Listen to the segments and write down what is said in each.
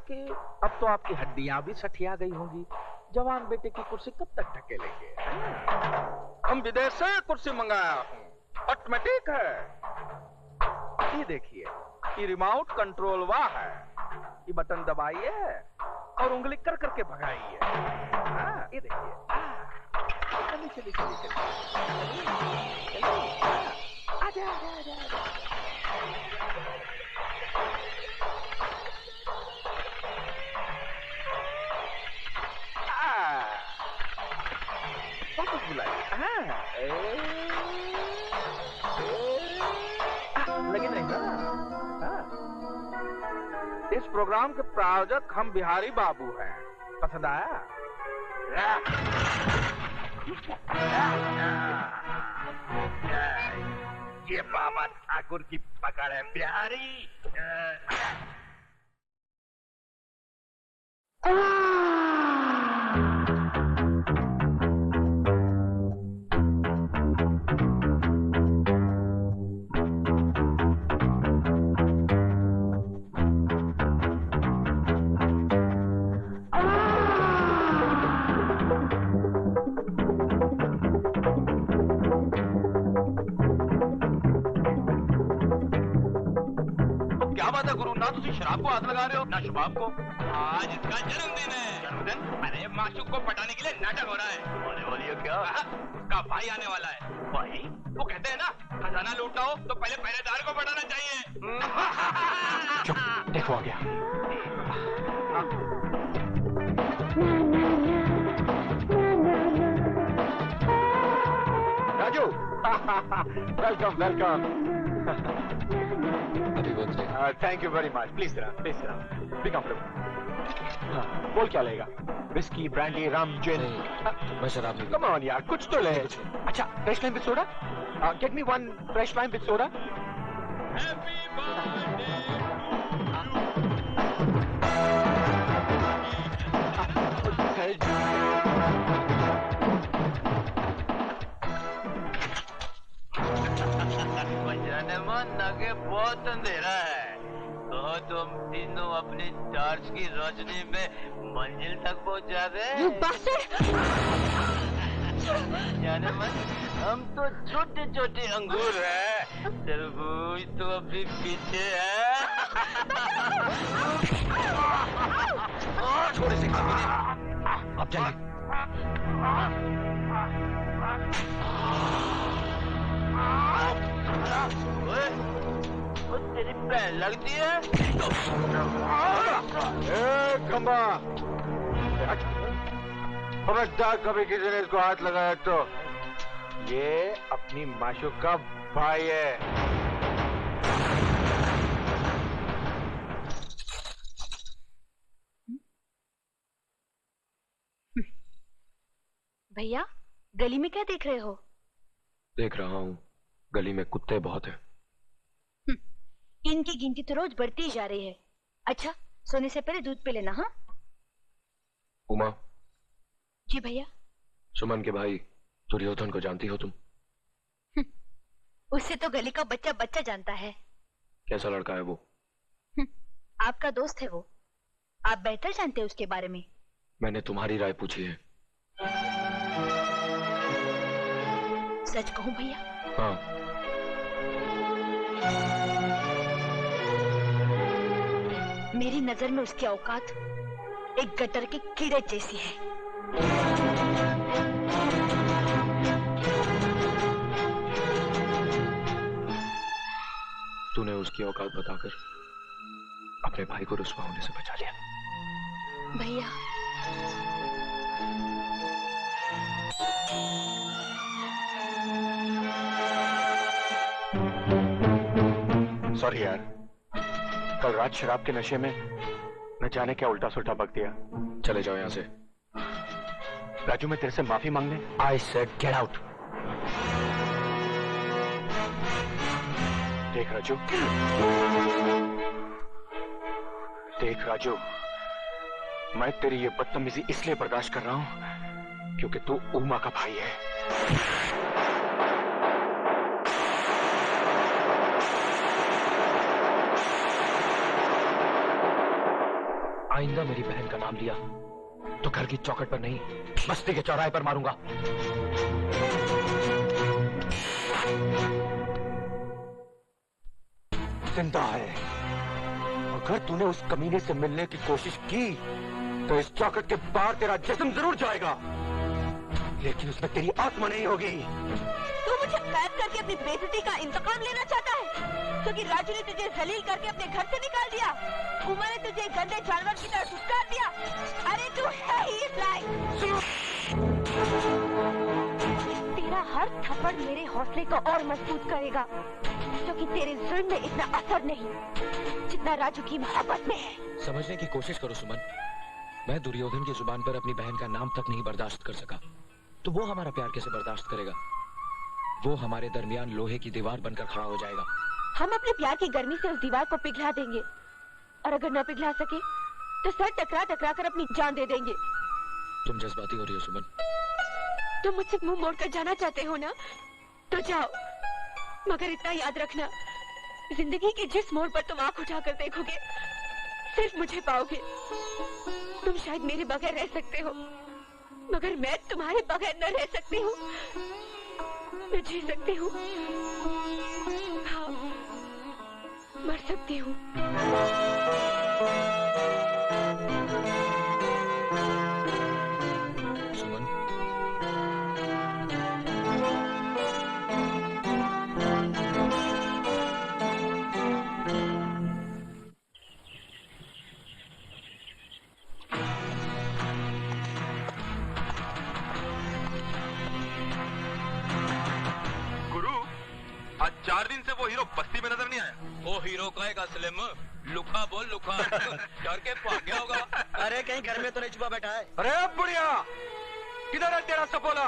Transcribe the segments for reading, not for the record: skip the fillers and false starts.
कि अब तो आपकी हड्डियां भी सठिया गई होंगी। जवान बेटे की कुर्सी कब तक ढकेलेंगे? हम विदेश से कुर्सी मंगाया हूँ, ऑटोमेटिक है। ये देखिए, ये रिमोट कंट्रोल वा है। ये बटन दबाइए और उंगली कर करके भगाइए। ये देखिए, चलिए चलिए चलिए चलिए, आजा आजा आजा आजा। वापस बुलाइए। लगी नहीं ना? इस प्रोग्राम के प्रायोजक हम बिहारी बाबू हैं। पसंद आया? ये बाबा ठाकुर की पकड़ है बिहारी। ना तुम शराब को हाथ लगा रहे हो ना शबाब को। आज इसका जन्मदिन है। जन्मदिन? अरे माशूक को पटाने के लिए नाटक हो रहा है। होने वाली है क्या? उसका भाई आने वाला है। भाई? वो कहते हैं ना, खजाना लूटना हो तो पहले पहरेदार को पटाना चाहिए। चुप, देखो आ गया। Raju, welcome welcome. Thank you very much. Please be comfortable. बोल क्या लेगा? विस्की, ब्रांडी, रम, जिन? मैं शराब नहीं। कम ऑन यार, कुछ तो ले। अच्छा, fresh lime with soda? Get me one fresh lime with soda. आगे बहुत अंधेरा है, तो तुम तीनों अपनी टॉर्च की रोशनी में मंजिल तक पहुंचा दे। जाने मन, हम तो छोटे छोटे अंगूर हैं, तरबूज तो अभी पीछे है। छोटे से कमीने, अब चलिए। वो तेरी पैर लगती है? खंबा, खबरदार कभी किसी ने इसको हाथ लगाया तो। ये अपनी माशूक का भाई है। भैया, गली में क्या देख रहे हो? देख रहा हूँ, गली में कुत्ते बहुत हैं। इनकी गिनती तो रोज बढ़ती ही जा रही है। अच्छा, सोने से पहले दूध पी लेना। हाँ उमा। जी भैया। सुमन के भाई दुर्योधन को जानती हो तुम? उससे तो गली का बच्चा बच्चा जानता है। कैसा लड़का है वो? आपका दोस्त है वो, आप बेहतर जानते हैं उसके बारे में। मैंने तुम्हारी राय पूछी है। सच कहूं भैया? हाँ। मेरी नजर में उसकी औकात एक गटर के कीड़े जैसी है। तूने उसकी औकात बताकर अपने भाई को रुस्वा होने से बचा लिया। भैया, सॉरी यार, कल रात शराब के नशे में न जाने क्या उल्टा सुल्टा बक दिया। चले जाओ यहाँ से। राजू, मैं तेरे से माफी मांगने। I said get out. देख राजू, देख राजू, मैं तेरी ये बदतमीजी इसलिए बर्दाश्त कर रहा हूं क्योंकि तू उमा का भाई है। आइंदा मेरी बहन का नाम लिया तो घर की चौखट पर नहीं, बस्ती के चौराहे पर मारूंगा। जिंदा है। अगर तूने उस कमीने से मिलने की कोशिश की तो इस चौखट के बाहर तेरा जिस्म जरूर जाएगा, लेकिन उसमें तेरी आत्मा नहीं होगी। तू मुझे कैद करके अपनी बेइज्जती का इंतकाम लेना चाहता है, क्योंकि राजू ने तुझे जलील करके अपने घर से निकाल दिया, उमर ने तुझे गंदे जानवर की तरह फुटकार दिया। अरे तू है ही इस लायक। तेरा हर थप्पड़ मेरे हौसले को और मजबूत करेगा, क्योंकि तेरे जुल्म में इतना असर नहीं जितना राजू की मोहब्बत में है। समझने की कोशिश करो सुमन, मैं दुर्योधन की जुबान पर अपनी बहन का नाम तक नहीं बर्दाश्त कर सका, तो वो हमारा प्यार कैसे बर्दाश्त करेगा? वो हमारे दरमियान लोहे की दीवार बनकर खड़ा हो जाएगा। हम अपने प्यार की गर्मी से उस दीवार को पिघला देंगे, और अगर न पिघला सके तो सर टकरा टकरा कर अपनी जान दे देंगे। तुम जज्बाती हो रही हो सुमन। तुम मुझसे मुंह मोड़कर जाना चाहते हो ना, तो जाओ, मगर इतना याद रखना, जिंदगी के जिस मोड़ पर तुम आंख उठाकर देखोगे सिर्फ मुझे पाओगे। तुम शायद मेरे बगैर रह सकते हो, मगर मैं तुम्हारे बगैर न रह सकती हूँ। मैं जी सकती हूँ, हाँ, मर सकती हूँ। सुमन, आज 4 दिन से वो हीरो बस्ती में नजर नहीं आया। वो हीरो कहेगा स्लिम, लुका बोल लुका। डर के भाग गया होगा। अरे कहीं घर में तो नहीं छुपा बैठा है? अरे बुढ़िया, किधर है तेरा सपोला?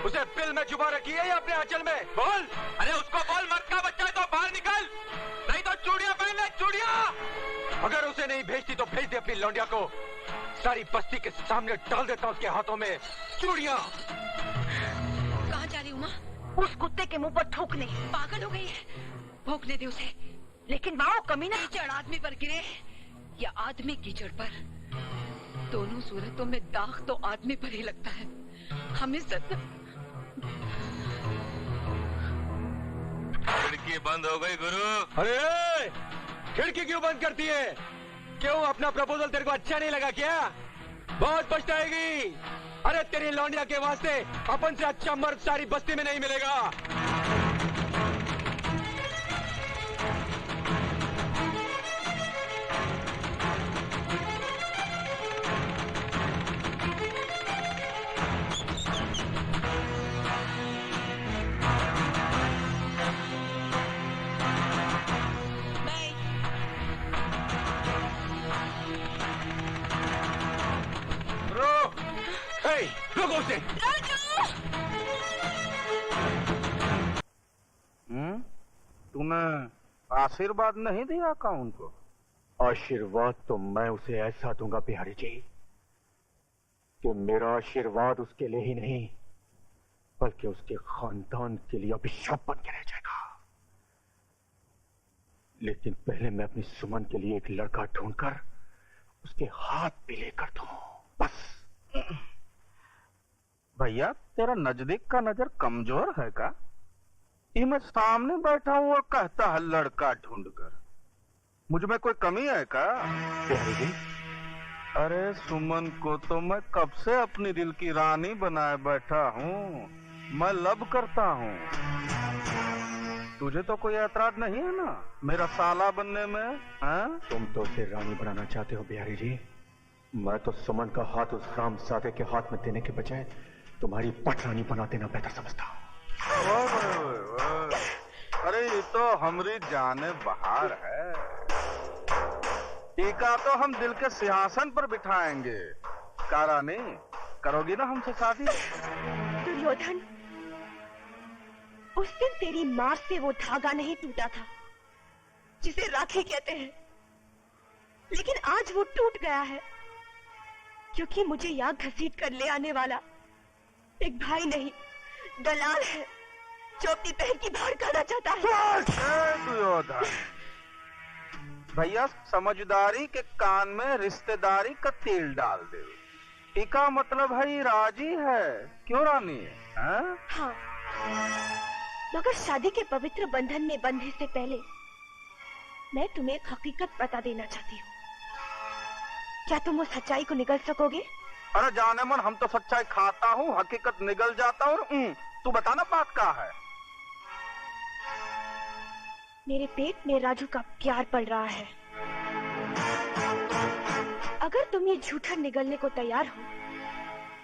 उसे बिल में छुपा रखी है या अपने आंचल में? बोल। अरे उसको बोल मर्द का बच्चा है तो बाहर निकल, नहीं तो चूड़ियां पहन ले, चूड़ियां। अगर उसे नहीं भेजती तो भेज दे अपनी लौंडिया को, सारी बस्ती के सामने डाल देता उसके हाथों में चूड़ियां। कहाँ जा रही उमा? उस कुत्ते के मुंह पर थूकने। पागल हो गई है, भौंकने दे उसे। लेकिन माओ कमीना कीचड़ आदमी पर गिरे या आदमी कीचड़ पर, दोनों सूरतों में दाग तो आदमी पर ही लगता है। हम इज्जत। खिड़की बंद हो गई गुरु। अरे खिड़की क्यों बंद करती है? क्यों, अपना प्रपोजल तेरे को अच्छा नहीं लगा क्या? बहुत पछताएगी। अरे तेरी लौंडिया के वास्ते अपन से अच्छा मर्द सारी बस्ती में नहीं मिलेगा। रुको उसे। तूने आशीर्वाद नहीं दिया का उनको? आशीर्वाद तो मैं उसे ऐसा दूंगा बिहारी जी कि मेरा आशीर्वाद उसके लिए ही नहीं बल्कि उसके खानदान के लिए अभिशाप बन के रह जाएगा। लेकिन पहले मैं अपनी सुमन के लिए एक लड़का ढूंढकर उसके हाथ भी लेकर दूं, बस। भैया तेरा नजदीक का नजर कमजोर है का? ये मैं सामने बैठा हूँ और कहता है लड़का ढूंढकर। मुझ में कोई कमी है का? अरे सुमन को तो मैं कब से अपनी दिल की रानी बनाए बैठा हूँ। मैं लब करता हूँ। तुझे तो कोई ऐतराज नहीं है ना मेरा साला बनने में? हाँ? तुम तो उसे रानी बनाना चाहते हो बिहारी जी। मैं तो सुमन का हाथ उस रामजादे के हाथ में देने के बजाय तुम्हारी पटरानी बना देना बेहतर समझता हूँ। अरे ये तो हमारी जाने बहार है। टीका तो हम दिल के सिंहासन पर बिठाएंगे। कारानी, करोगी ना हमसे शादी? दुर्योधन, उस दिन तेरी मां से वो धागा नहीं टूटा था जिसे राखी कहते हैं, लेकिन आज वो टूट गया है, क्योंकि मुझे यहाँ घसीट कर ले आने वाला एक भाई नहीं दलाल है जो अपनी बहन की भाड़ खाना चाहता है। दुर्योधन, भैया समझदारी के कान में रिश्तेदारी का तेल डाल दे। इका मतलब है ये राजी है, क्यों रानी? हाँ, मगर शादी के पवित्र बंधन में बंधने से पहले मैं तुम्हें एक हकीकत बता देना चाहती हूँ। क्या तुम उस सच्चाई को निगल सकोगे? अरे जाने मन, हम तो सच्चाई खाता हूँ, हकीकत निगल जाता हूँ। तू बताना बात क्या है? मेरे पेट में राजू का प्यार पल रहा है। अगर तुम ये झूठा निगलने को तैयार हो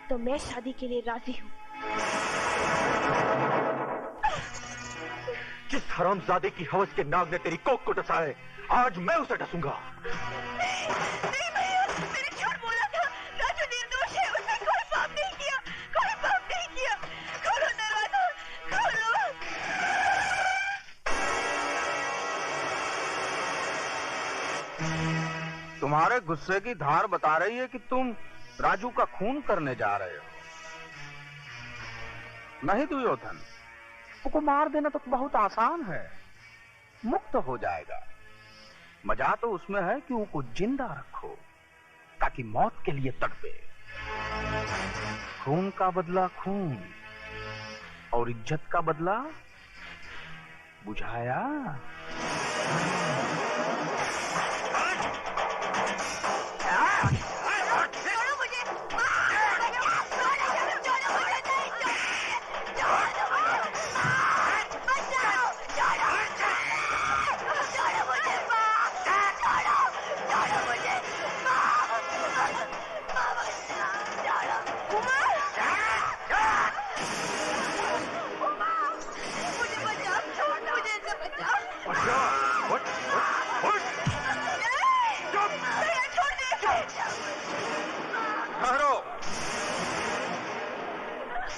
तो मैं शादी के लिए राजी हूँ। जिस हरामजादे की हवस के नाग ने तेरी कोख को डसा है, आज मैं उसे डसूंगा। नहीं भैया, मैंने झूठ बोला था। राजू निर्दोष है, उसने कोई पाप नहीं किया, कोई पाप नहीं किया। खोलो दरवाजा, खोलो। तुम्हारे गुस्से की धार बता रही है कि तुम राजू का खून करने जा रहे हो। नहीं दुर्योधन, उसको मार देना तो बहुत आसान है, मुक्त हो जाएगा। मजा तो उसमें है कि उसको जिंदा रखो ताकि मौत के लिए तड़पे। खून का बदला खून और इज्जत का बदला बुझाया।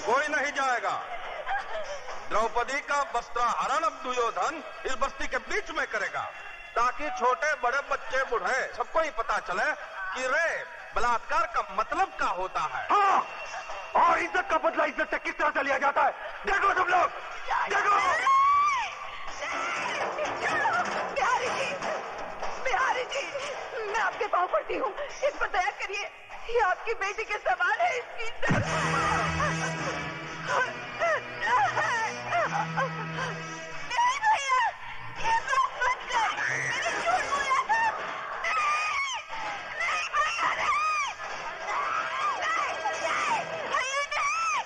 कोई नहीं जाएगा। द्रौपदी का वस्त्राहरण अब दुर्योधन इस बस्ती के बीच में करेगा, ताकि छोटे बड़े बच्चे बूढ़े सबको ही पता चले कि रेप बलात्कार का मतलब क्या होता है। हाँ, और इज्जत का बदला इज्जत से किस तरह से लिया जाता है, देखो तुम लोग, देखो। बिहारी जी, मैं आपके पाँव पड़ती हूँ, इस पर दया करिए। ये आपकी बेटी के सवाल है, इसकी नहीं भैया, ये बात मत कर। मैंने झूठ बोला था। नहीं भैया, नहीं भैया, नहीं,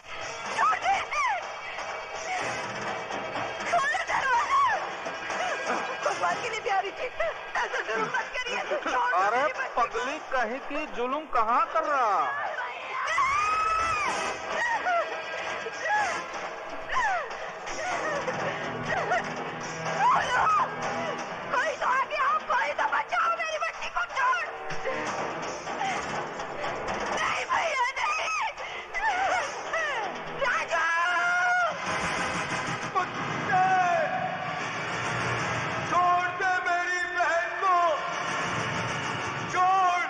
छोड़ दे। खोलो दरवाजा। भगवान के लिए बिहारी जी, ऐसा जरूर मत करिए। अरे पगली कहीं की जुल्म कहाँ कर रहा है? कोई तो आ गया, कोई तो बचाओ मेरी बच्ची को। छोड़। नहीं भैया, नहीं। राजू, छोड़ दे मेरी बहन को, छोड़।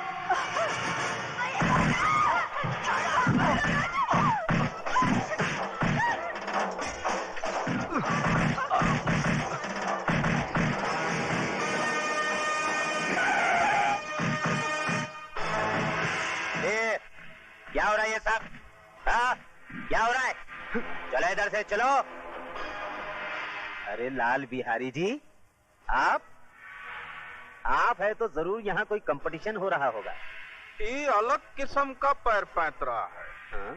क्या हो रहा है ये सब? हाँ, क्या हो रहा है? चलो इधर से चलो। अरे लाल बिहारी जी, आप है तो जरूर यहाँ कोई कंपटीशन हो रहा होगा। ये अलग किस्म का पैर पैतरा है। हाँ?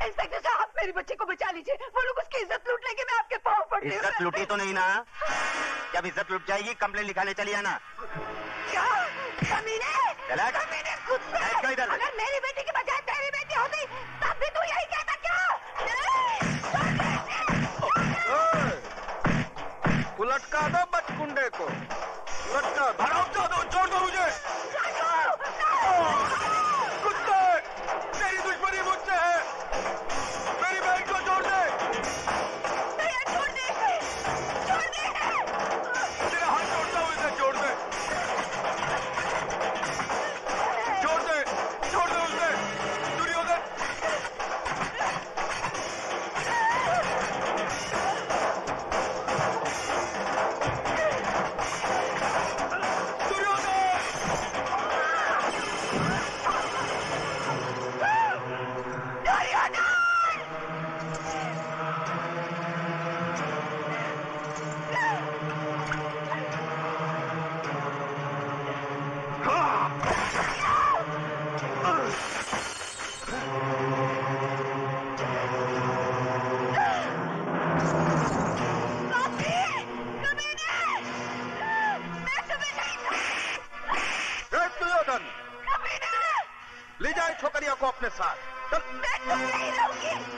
इंस्पेक्टर साहब, मेरी बच्ची को बचा लीजिए। वो लोग उसकी इज्जत लूट लेंगे। मैं आपके पाँव पड़ती हूँ। इज्जत लूटी तो नहीं ना? जब इज्जत लूट जाएगी कंप्लेन लिखाने चली आना। क्या कमीने? कमीने कुत्ते! अगर मेरी बेटी की बजाय तेरी बेटी होती तब भी तू यही कहता क्या? लटका दो बचकुंडे को, लटका दो। छोड़ दो मुझे। कुत्ते, तेरी दुश्मनी मुझसे है, मेरी बहन को छोड़ दे। छोड़ दे, छोड़ दे। तेरा हाथ छोड़ता हूँ, इसे छोड़ दे, छोड़ दे, छोड़ दे उसे। दुर्योधन, रखो अपने साथ। चल। मैं तुम नहीं रहूंगी।